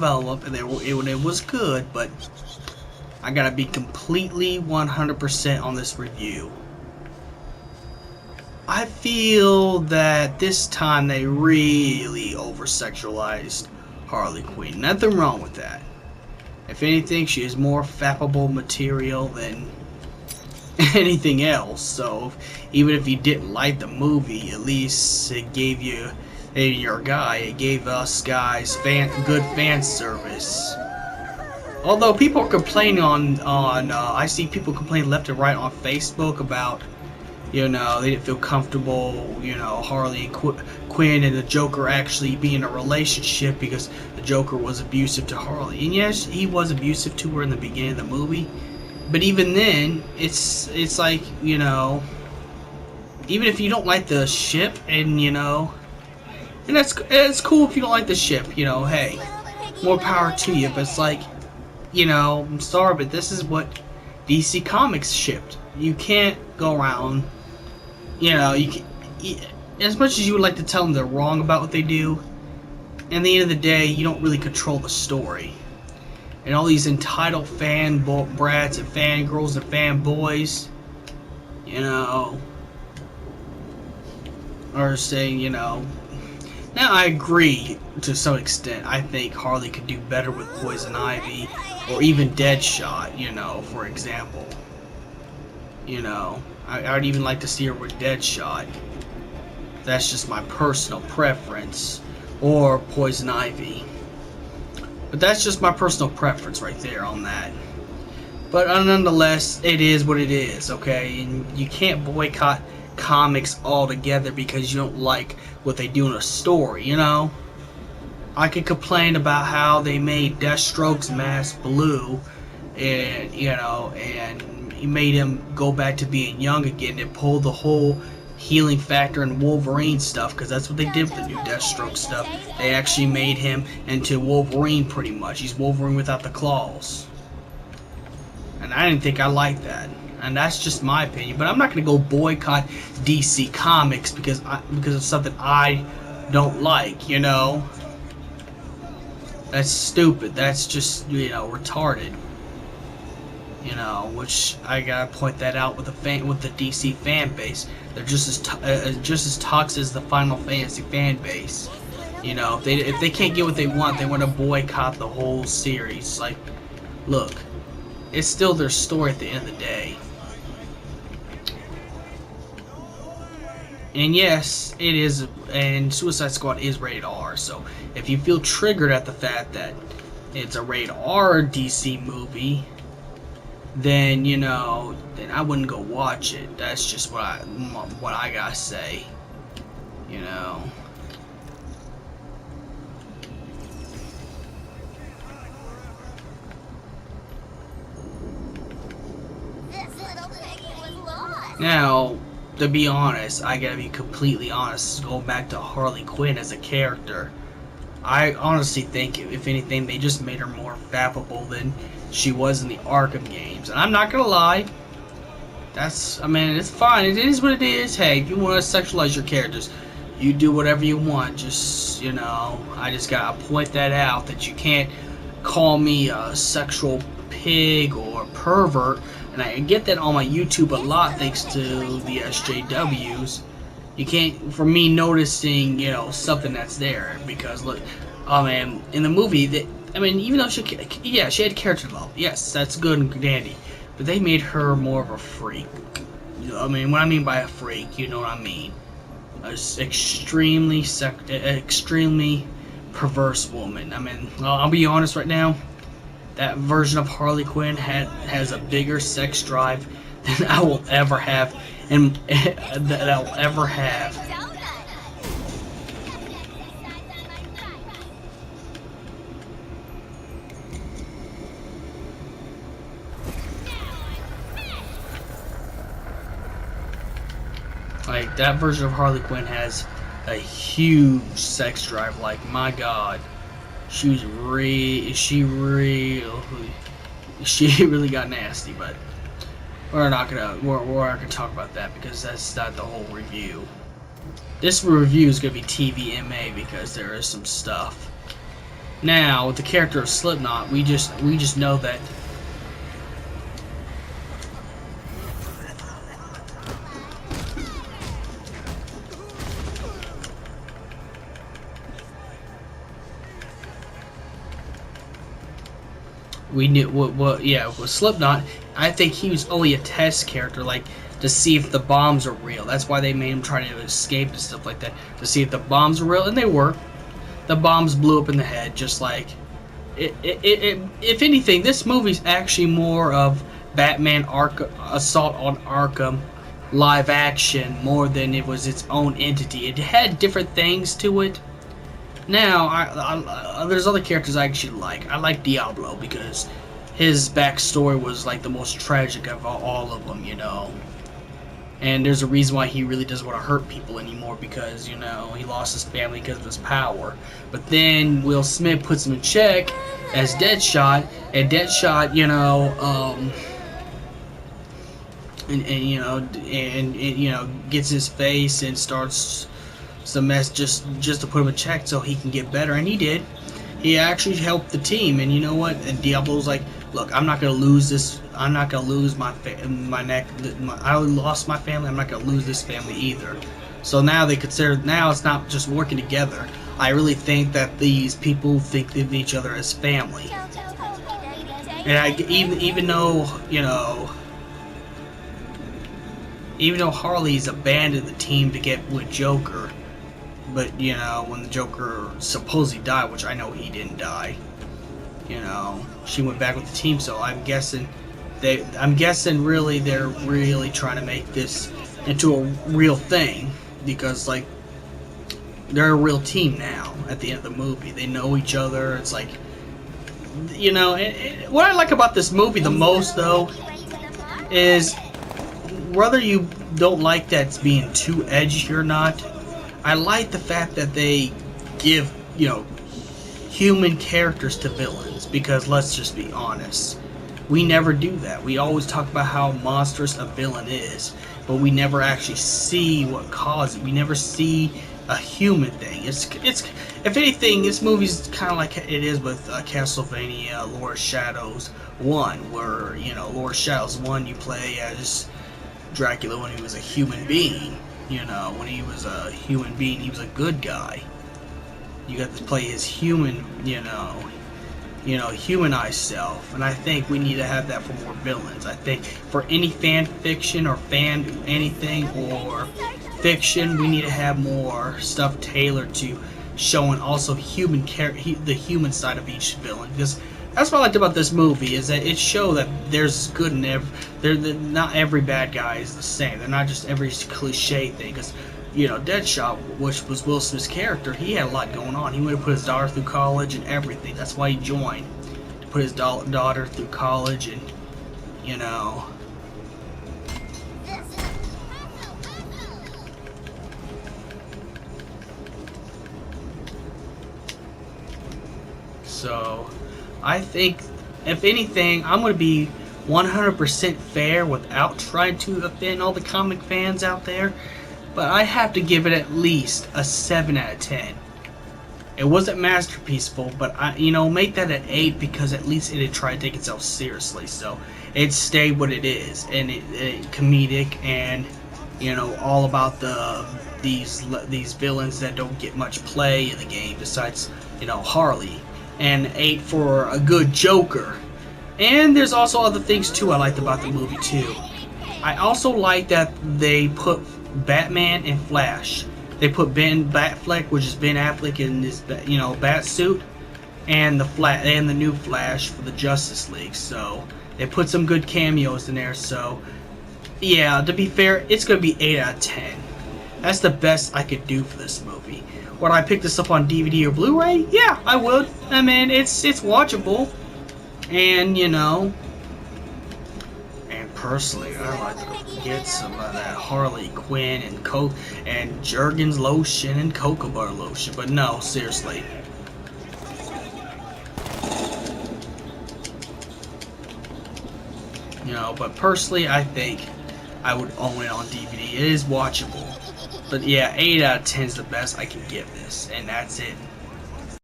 develop, and it was good, but I gotta be completely 100% on this review. I feel that this time they really over-sexualized Harley Quinn. Nothing wrong with that. If anything, she is more fappable material than anything else. So even if you didn't like the movie, at least it gave you, and your guy, it gave us guys good fan service. Although people are complaining I see people complaining left and right on Facebook about, you know, they didn't feel comfortable, you know, Harley and Quinn and the Joker actually being in a relationship because the Joker was abusive to Harley. And yes, he was abusive to her in the beginning of the movie. But even then, it's like, you know, even if you don't like the ship, and, you know, and it's cool if you don't like the ship, you know, hey, more power to you. But it's like, you know, I'm sorry, but this is what DC Comics shipped. You can't go around, you know, as much as you would like to tell them they're wrong about what they do, at the end of the day, you don't really control the story. And all these entitled fan brats and fangirls and fanboys, you know, are saying, you know, now I agree to some extent. I think Harley could do better with Poison Ivy or even Deadshot, you know, for example. You know, I'd even like to see her with Deadshot. That's just my personal preference. Or Poison Ivy. But that's just my personal preference right there on that. But nonetheless, it is what it is, okay? And you can't boycott comics altogether because you don't like what they do in a story, you know? I could complain about how they made Deathstroke's mask blue, and, you know, and he made him go back to being young again and pull the whole healing factor and Wolverine stuff, because that's what they did with the new Deathstroke stuff. They actually made him into Wolverine pretty much. He's Wolverine without the claws. And I didn't think I liked that. And that's just my opinion. But I'm not going to go boycott DC Comics because of something I don't like, you know? That's stupid. That's just, you know, retarded. You know, which I gotta point that out with the DC fan base. They're just as toxic as the Final Fantasy fan base. You know, if they can't get what they want to boycott the whole series. Like, look, it's still their story at the end of the day. And yes, it is, and Suicide Squad is rated R. So if you feel triggered at the fact that it's a rated R DC movie, then, you know, then I wouldn't go watch it. That's just what I gotta say, you know. Now, to be honest, I gotta be completely honest, going back to Harley Quinn as a character, I honestly think, if anything, they just made her more fappable than she was in the Arkham games. And I'm not gonna lie, I mean, it's fine. It is what it is. Hey, if you want to sexualize your characters, you do whatever you want. Just, you know, I just gotta point that out, that you can't call me a sexual pig or pervert. And I get that on my YouTube a lot thanks to the SJWs. You can't, for me noticing, you know, something that's there, because look, man, in the movie, I mean, even though she had character development, yes, that's good and dandy, but they made her more of a freak. I mean, what I mean by a freak, you know what I mean? An extremely perverse woman. I mean, I'll be honest right now, that version of Harley Quinn has a bigger sex drive than I will ever have, and that I'll ever have. Like, that version of Harley Quinn has a huge sex drive. Like, my God, she really got nasty. But we're not gonna talk about that, because that's not the whole review. This review is gonna be TVMA because there is some stuff. Now, with the character of Slipknot, we just know that we knew with Slipknot, I think he was only a test character, like to see if the bombs are real. That's why they made him try to escape and stuff like that, to see if the bombs were real, and they were. The bombs blew up in the head, just like if anything, this movie's actually more of Batman Assault on Arkham live action more than it was its own entity. It had different things to it. Now, there's other characters I actually like. I like Diablo because his backstory was like the most tragic of all of them, you know. And there's a reason why he really doesn't want to hurt people anymore because, you know, he lost his family because of his power. But then Will Smith puts him in check as Deadshot, and Deadshot, you know, gets his face and starts some mess just to put him in check so he can get better, and he did. He actually helped the team, and you know what? And Diablo's like, look, I'm not gonna lose this. I'm not gonna lose my neck. I lost my family. I'm not gonna lose this family either. So now they consider, now it's not just working together. I really think that these people think of each other as family. And even though, you know, even though Harley's abandoned the team to get with Joker, but you know, when the Joker supposedly died, which I know he didn't die, you know, she went back with the team. So I'm guessing really they're really trying to make this into a real thing, because like they're a real team now. At the end of the movie, they know each other. It's like, you know, what I like about this movie the most though is, whether you don't like that it's being too edgy or not, I like the fact that they give, you know, human characters to villains, because let's just be honest, we never do that. We always talk about how monstrous a villain is, but we never actually see what caused it. We never see a human thing. It's if anything, this movie's kind of like it is with Castlevania Lord of Shadows 1, where, you know, Lord of Shadows 1 you play as Dracula when he was a human being. You know, when he was a human being, he was a good guy. You got to play his human, you know, humanized self. And I think we need to have that for more villains. I think for any fan fiction or fan anything or fiction, we need to have more stuff tailored to showing also the human side of each villain. Because that's what I liked about this movie, is that it showed that there's good in not every bad guy is the same. They're not just every cliche thing. Because, you know, Deadshot, which was Will Smith's character, he had a lot going on. He wanted to put his daughter through college and everything. That's why he joined, to put his daughter through college, and, you know. So, I think, if anything, I'm going to be 100% fair without trying to offend all the comic fans out there, but I have to give it at least a 7 out of 10. It wasn't masterpieceful, but make that an 8, because at least it had tried to take itself seriously. So it stayed what it is, and it comedic, and, you know, all about these villains that don't get much play in the game besides, you know, Harley. And 8 for a good Joker. And there's also other things too I liked about the movie too. I also like that they put Batman and Flash. They put Batfleck, which is Ben Affleck, in his, you know, bat suit, and the new Flash for the Justice League. So they put some good cameos in there. So yeah, to be fair, it's gonna be 8 out of 10. That's the best I could do for this movie. Would I pick this up on DVD or Blu-ray? Yeah, I would. I mean, it's watchable, and you know, and personally, I like to get some of that Harley Quinn and Jergens lotion and cocoa butter lotion. But no, seriously. You know, but personally, I think I would own it on DVD. It is watchable. But yeah, 8 out of 10 is the best I can give this, and that's it.